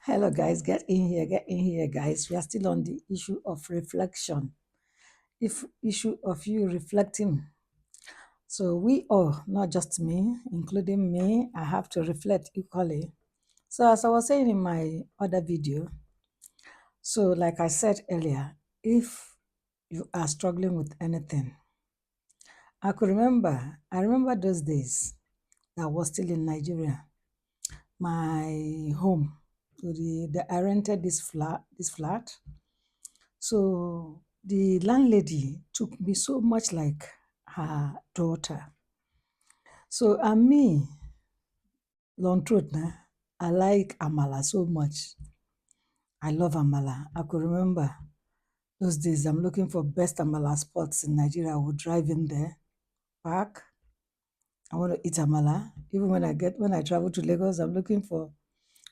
Hello, guys. Get in here, guys. We are still on the issue of reflection. If issue of you reflecting. So we all, not just me, including me, I have to reflect equally. So as I was saying in my other video, so like I said earlier, if you are struggling with anything, I remember those days that I was still in Nigeria. My home, I rented this flat. So the landlady took me so much like her daughter. So and me, long truth na, I like amala so much. I love amala. I could remember those days I'm looking for best amala spots in Nigeria. I would drive in there, park. I want to eat amala. Even when I travel to Lagos, I'm looking for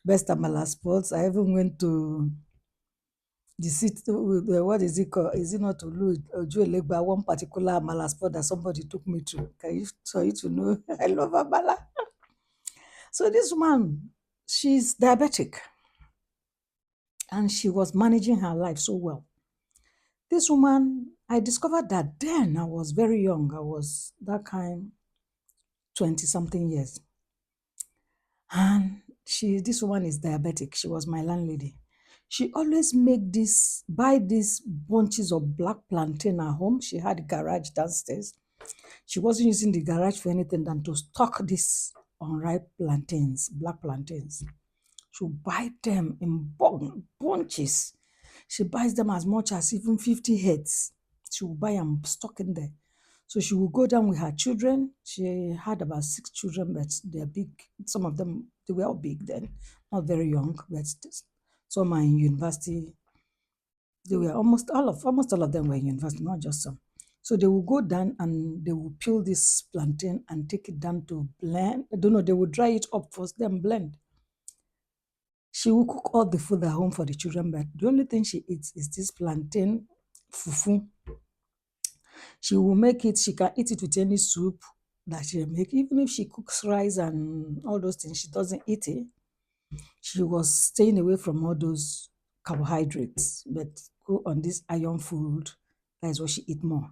best amala spots. I even went to the city, what is it called? Is it not Olu Ojuelegba, one particular amala spot that somebody took me to? For you to know, I love amala. So this woman, she's diabetic and she was managing her life so well. This woman, I discovered that then I was very young. I was that kind, 20 something years. And this woman is diabetic. She was my landlady. She always buy these bunches of black plantain at home. She had a garage downstairs. She wasn't using the garage for anything than to stock these unripe plantains, black plantains. She'll buy them in bunches. She buys them as much as even 50 heads. She will buy and stock in there. So she will go down with her children. She had about 6 children, but they're big. Some of them, they were all big then, not very young, but some are in university. They were almost all of them were in university, not just some. So they will go down and they will peel this plantain and take it down to blend. I don't know, they will dry it up first, then blend. She will cook all the food at home for the children, but the only thing she eats is this plantain fufu. She will make it, she can eat it with any soup that she make. Even if she cooks rice and all those things, she doesn't eat it. She was staying away from all those carbohydrates, but go on this iron food. That is what she eat more.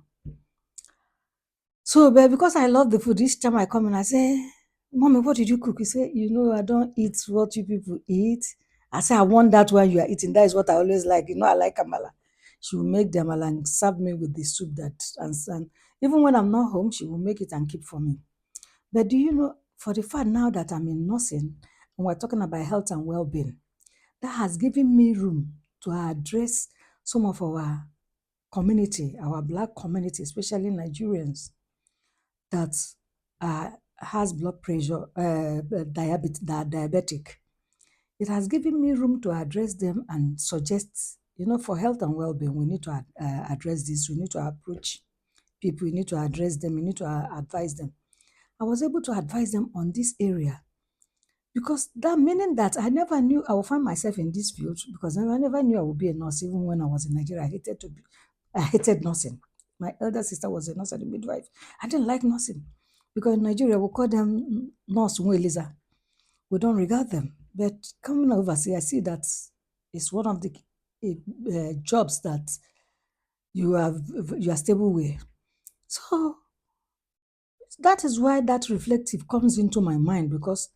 So, but because I love the food, each time I come in, I say, Mommy, what did you cook? You say, I don't eat what you people eat. I say, I want that one you are eating. That is what I always like. I like amala. She will make the amala and serve me with the soup and even when I'm not home, she will make it and keep for me. But do you know, for the fact now that I'm in nursing, and we're talking about health and well-being, that has given me room to address some of our community, our Black community, especially Nigerians, that has blood pressure, diabetic. It has given me room to address them and suggest, for health and well-being, we need to address this. We need to approach people. We need to address them. We need to advise them. I was able to advise them on this area because that meaning that I never knew I would find myself in this field because I never knew I would be a nurse. Even when I was in Nigeria, I hated nursing. My elder sister was a nurse and a midwife. I didn't like nursing because in Nigeria we call them nurse Eliza. We don't regard them. But coming overseas, I see that it's one of the jobs that you are stable with. So that is why that reflective comes into my mind because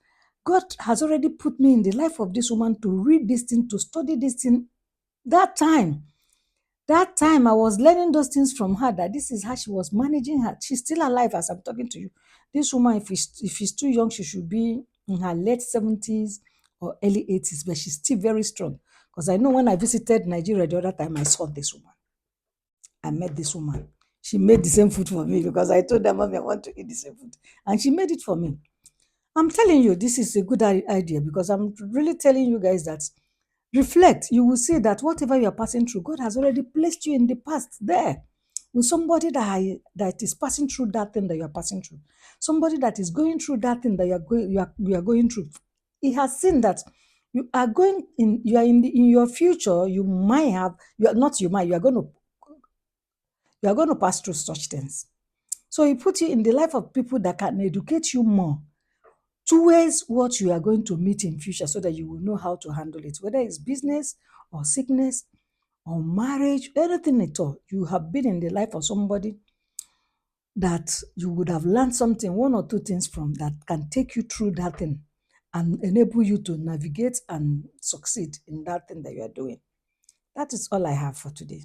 God has already put me in the life of this woman to read this thing, to study this thing. That time I was learning those things from her, that this is how she was managing her. She's still alive as I'm talking to you. This woman, if she's too young, she should be in her late 70s or early 80s, but she's still very strong. Because I know when I visited Nigeria the other time, I saw this woman. I met this woman. She made the same food for me because I told her, Mommy, I want to eat the same food. And she made it for me. I'm telling you, this is a good idea because I'm really telling you guys that reflect. You will see that whatever you are passing through, God has already placed you in the past there with somebody that is passing through that thing that you are passing through. Somebody that is going through that thing that you are going through. He has seen that you are in your future. You are going to pass through such things. So he put you in the life of people that can educate you more towards what you are going to meet in future so that you will know how to handle it, whether it's business or sickness or marriage, anything at all. You have been in the life of somebody that you would have learned something, one or two things from that can take you through that thing and enable you to navigate and succeed in that thing that you are doing. That is all I have for today.